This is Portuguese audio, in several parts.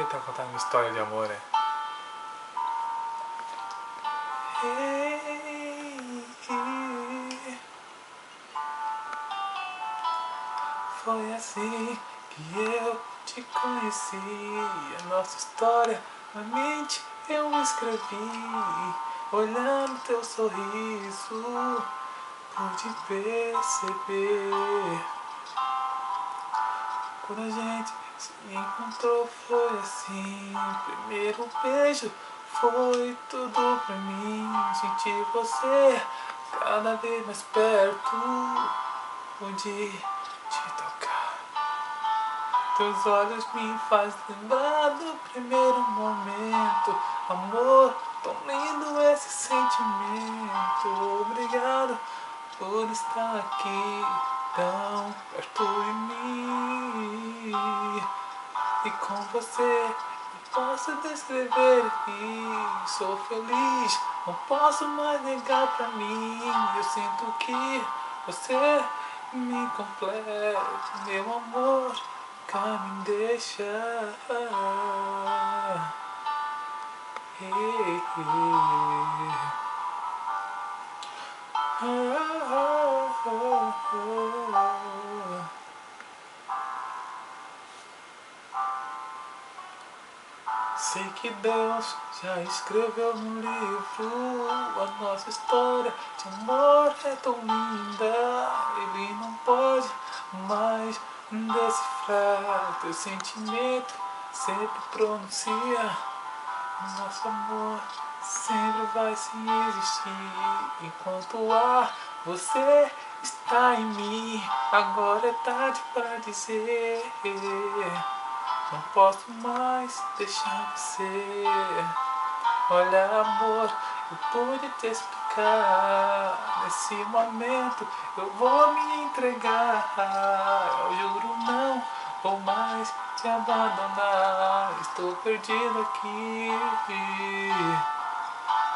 tentar contar uma história de amor, né? Foi assim que eu te conheci. A nossa história na mente eu escrevi. Olhando teu sorriso, pude perceber. Quando a gente se encontrou foi assim. Primeiro beijo foi tudo pra mim. Senti você cada vez mais perto. Pude te tocar. Teus olhos me fazem lembrar do primeiro momento. Amor, tão lindo esse sentimento. Obrigado por estar aqui tão perto de mim. E com você eu posso descrever que sou feliz. Não posso mais negar pra mim. Eu sinto que você me completa, meu amor. Nunca me deixa. Sei que Deus já escreveu no livro a nossa história de amor é tão linda. Ele não pode mais decifrar teu sentimento, sempre pronuncia. Nosso amor sempre vai se existir enquanto há você está em mim. Agora é tarde para dizer. Não posso mais deixar você. Olha, amor, eu pude te explicar. Nesse momento eu vou me entregar. Eu juro, não vou mais te abandonar. Estou perdido aqui.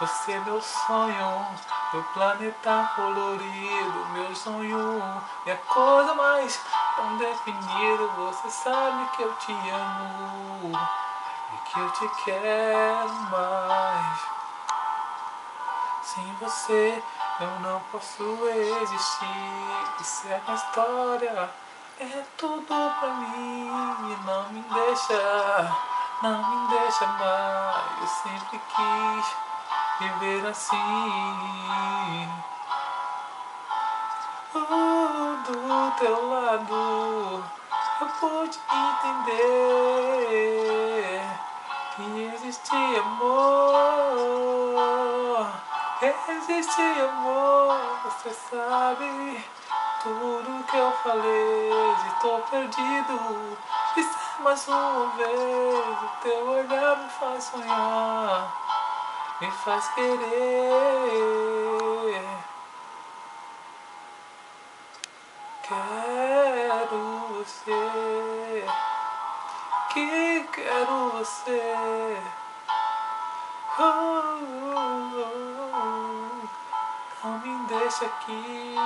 Você é meu sonho, meu planeta colorido, meu sonho, minha coisa mais tão definida. Você sabe que eu te amo e que eu te quero mais. Sem você eu não posso existir. Isso é minha história, é tudo pra mim. E não me deixa mais. Eu sempre quis viver assim, do teu lado. Eu pude entender que existe amor, existe amor. Você sabe tudo que eu falei. Estou perdido. Isso é mais uma vez. O teu olhar me faz sonhar, me faz querer. Quero você, que quero você. Não me deixa aqui.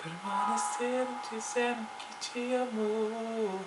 Permanecer dizendo que te amo.